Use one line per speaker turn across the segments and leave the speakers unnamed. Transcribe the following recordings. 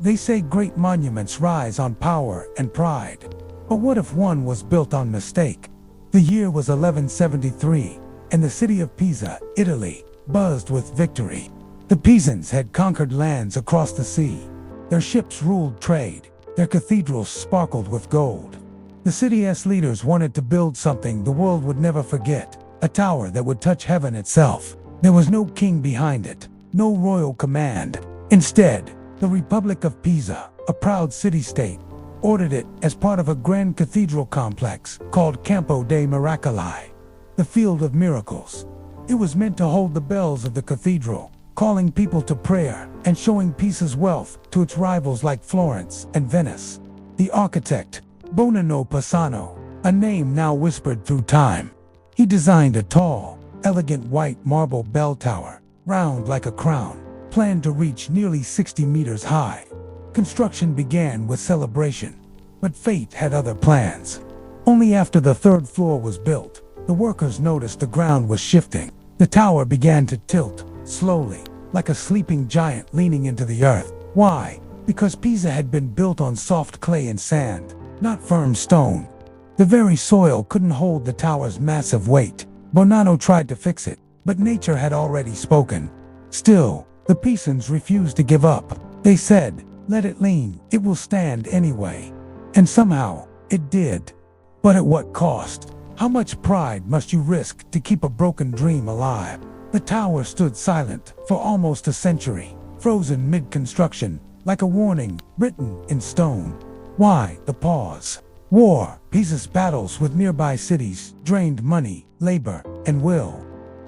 They say great monuments rise on power and pride. But what if one was built on mistake? The year was 1173, and the city of Pisa, Italy, buzzed with victory. The Pisans had conquered lands across the sea. Their ships ruled trade. Their cathedrals sparkled with gold. The city's leaders wanted to build something the world would never forget, a tower that would touch heaven itself. There was no king behind it, no royal command. Instead, the Republic of Pisa, a proud city-state, ordered it as part of a grand cathedral complex called Campo dei Miracoli, the Field of Miracles. It was meant to hold the bells of the cathedral, calling people to prayer and showing Pisa's wealth to its rivals like Florence and Venice. The architect, Bonino Pisano, a name now whispered through time. He designed a tall, elegant white marble bell tower, round like a crown, planned to reach nearly 60 meters high. Construction began with celebration, but fate had other plans. Only after the third floor was built, the workers noticed the ground was shifting. The tower began to tilt, slowly, like a sleeping giant leaning into the earth. Why? Because Pisa had been built on soft clay and sand, not firm stone. The very soil couldn't hold the tower's massive weight. Bonanno tried to fix it, but nature had already spoken. Still, the Pisans refused to give up. They said, "Let it lean, it will stand anyway." And somehow, it did. But at what cost? How much pride must you risk to keep a broken dream alive? The tower stood silent for almost a century, frozen mid-construction, like a warning written in stone. Why the pause? War, Pisa's battles with nearby cities, drained money, labor, and will.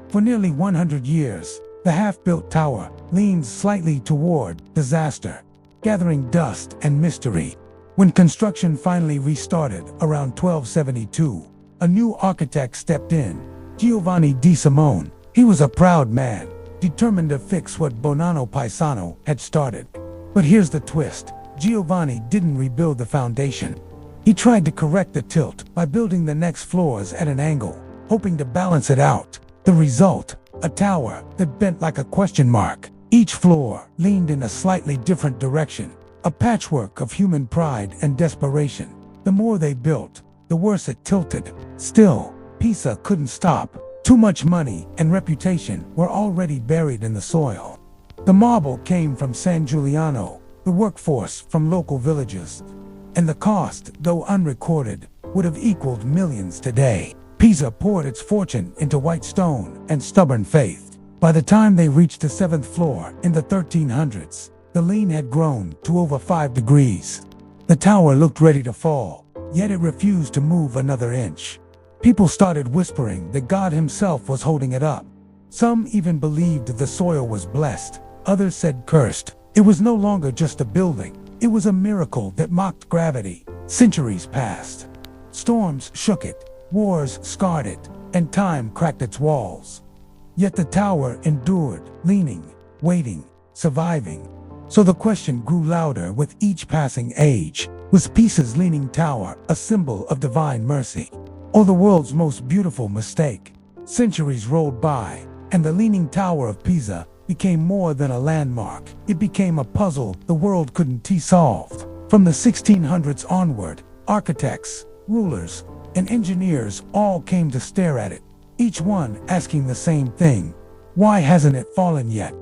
For nearly 100 years, the half-built tower leaned slightly toward disaster, gathering dust and mystery. When construction finally restarted around 1272, a new architect stepped in, Giovanni di Simone. He was a proud man, determined to fix what Bonanno Pisano had started. But here's the twist. Giovanni didn't rebuild the foundation. He tried to correct the tilt by building the next floors at an angle, hoping to balance it out. The result, a tower that bent like a question mark. Each floor leaned in a slightly different direction, a patchwork of human pride and desperation. The more they built, the worse it tilted. Still, Pisa couldn't stop. Too much money and reputation were already buried in the soil. The marble came from San Giuliano, the workforce from local villages, and the cost, though unrecorded, would have equaled millions today. Pisa poured its fortune into white stone and stubborn faith. By the time they reached the 7th floor in the 1300s, the lean had grown to over 5 degrees. The tower looked ready to fall, yet it refused to move another inch. People started whispering that God himself was holding it up. Some even believed the soil was blessed. Others said cursed. It was no longer just a building. It was a miracle that mocked gravity. Centuries passed. Storms shook it, wars scarred it, and time cracked its walls. Yet the tower endured, leaning, waiting, surviving. So the question grew louder with each passing age. Was Pisa's Leaning Tower a symbol of divine mercy, or the world's most beautiful mistake? Centuries rolled by, and the Leaning Tower of Pisa became more than a landmark. It became a puzzle the world couldn't solve. From the 1600s onward, architects, rulers, and engineers all came to stare at it, each one asking the same thing: why hasn't it fallen yet?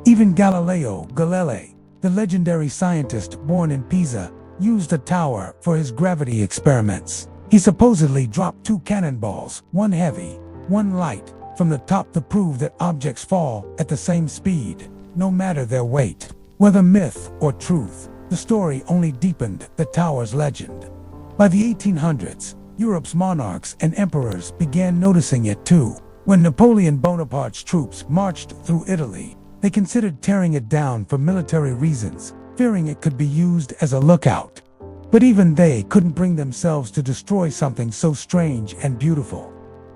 Even Galileo Galilei, the legendary scientist born in Pisa, used the tower for his gravity experiments. He supposedly dropped 2 cannonballs, one heavy, one light, from the top to prove that objects fall at the same speed, no matter their weight. Whether myth or truth, the story only deepened the tower's legend. By the 1800s, Europe's monarchs and emperors began noticing it too. When Napoleon Bonaparte's troops marched through Italy, they considered tearing it down for military reasons, fearing it could be used as a lookout. But even they couldn't bring themselves to destroy something so strange and beautiful.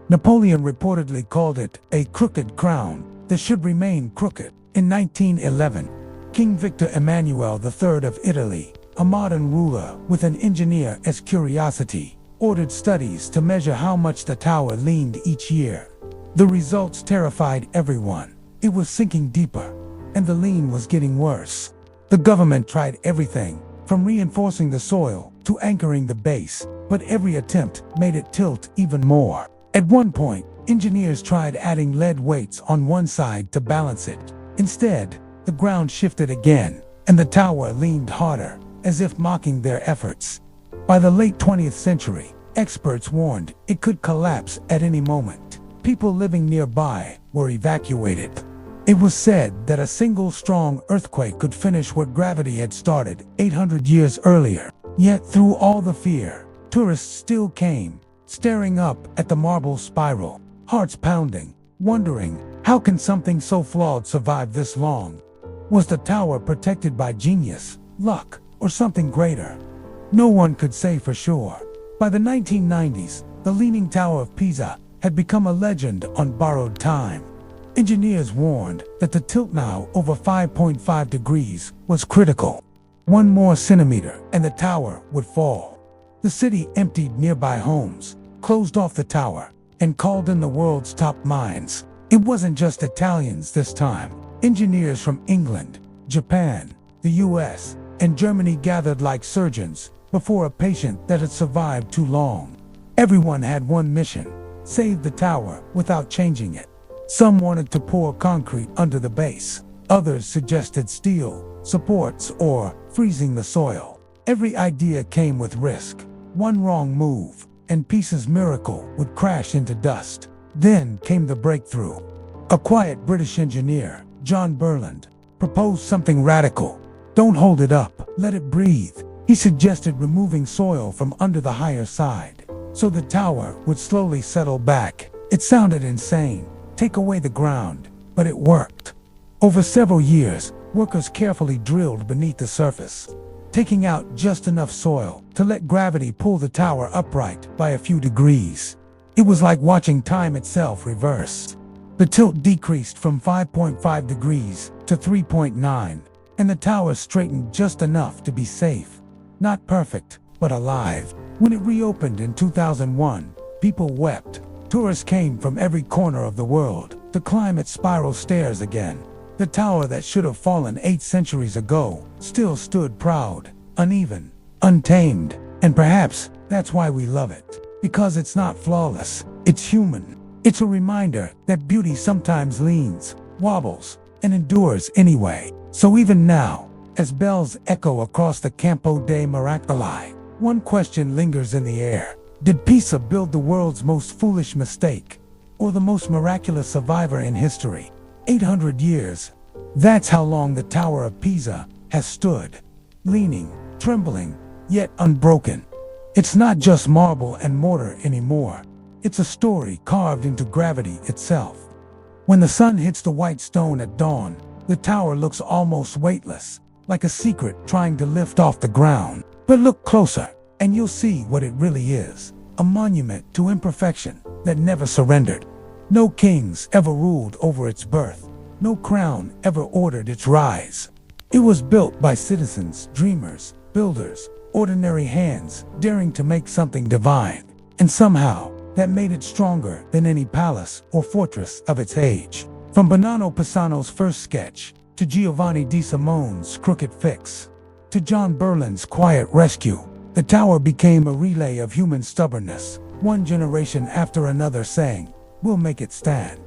Napoleon reportedly called it a crooked crown that should remain crooked. In 1911, King Victor Emmanuel III of Italy, a modern ruler with an engineer's curiosity, ordered studies to measure how much the tower leaned each year. The results terrified everyone. It was sinking deeper, and the lean was getting worse. The government tried everything, from reinforcing the soil to anchoring the base, but every attempt made it tilt even more. At one point, engineers tried adding lead weights on one side to balance it. Instead, the ground shifted again, and the tower leaned harder, as if mocking their efforts. By the late 20th century, experts warned it could collapse at any moment. People living nearby were evacuated. It was said that a single strong earthquake could finish what gravity had started 800 years earlier. Yet through all the fear, tourists still came, staring up at the marble spiral, hearts pounding, wondering, how can something so flawed survive this long? Was the tower protected by genius, luck, or something greater? No one could say for sure. By the 1990s, the Leaning Tower of Pisa had become a legend on borrowed time. Engineers warned that the tilt now over 5.5 degrees was critical. One more centimeter and the tower would fall. The city emptied nearby homes, closed off the tower, and called in the world's top minds. It wasn't just Italians this time. Engineers from England, Japan, the US, and Germany gathered like surgeons before a patient that had survived too long. Everyone had one mission: save the tower without changing it. Some wanted to pour concrete under the base. Others suggested steel, supports, or freezing the soil. Every idea came with risk. One wrong move, and Pisa's miracle would crash into dust. Then came the breakthrough. A quiet British engineer, John Burland, proposed something radical. Don't hold it up, let it breathe. He suggested removing soil from under the higher side, so the tower would slowly settle back. It sounded insane. Take away the ground, but it worked. Over several years, workers carefully drilled beneath the surface, taking out just enough soil to let gravity pull the tower upright by a few degrees. It was like watching time itself reverse. The tilt decreased from 5.5 degrees to 3.9, and the tower straightened just enough to be safe. Not perfect, but alive. When it reopened in 2001, people wept. Tourists came from every corner of the world to climb its spiral stairs again. The tower that should have fallen 8 centuries ago still stood proud, uneven, untamed, and perhaps that's why we love it. Because it's not flawless, it's human. It's a reminder that beauty sometimes leans, wobbles, and endures anyway. So even now, as bells echo across the Campo dei Miracoli, one question lingers in the air. Did Pisa build the world's most foolish mistake, or the most miraculous survivor in history? 800 years. That's how long the Tower of Pisa has stood, leaning, trembling, yet unbroken. It's not just marble and mortar anymore. It's a story carved into gravity itself. When the sun hits the white stone at dawn, the tower looks almost weightless, like a secret trying to lift off the ground. But look closer, and you'll see what it really is. A monument to imperfection that never surrendered. No kings ever ruled over its birth. No crown ever ordered its rise. It was built by citizens, dreamers, builders, ordinary hands, daring to make something divine. And somehow, that made it stronger than any palace or fortress of its age. From Bonanno Pisano's first sketch, to Giovanni di Simone's crooked fix, to John Burland's quiet rescue, the tower became a relay of human stubbornness, one generation after another saying, "We'll make it stand."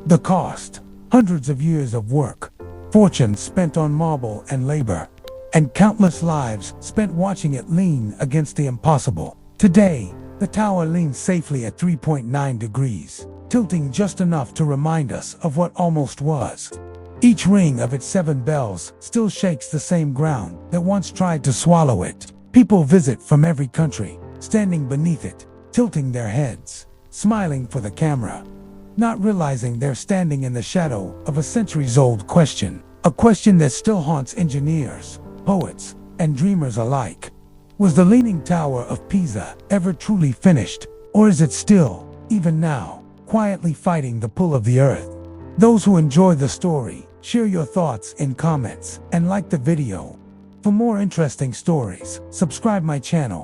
The cost: hundreds of years of work, fortunes spent on marble and labor, and countless lives spent watching it lean against the impossible. Today, the tower leans safely at 3.9 degrees, tilting just enough to remind us of what almost was. Each ring of its 7 bells still shakes the same ground that once tried to swallow it. People visit from every country, standing beneath it, tilting their heads, smiling for the camera, not realizing they're standing in the shadow of a centuries-old question, a question that still haunts engineers, poets, and dreamers alike. Was the Leaning Tower of Pisa ever truly finished, or is it still, even now, quietly fighting the pull of the earth? Those who enjoy the story, share your thoughts in comments and like the video. For more interesting stories, subscribe my channel.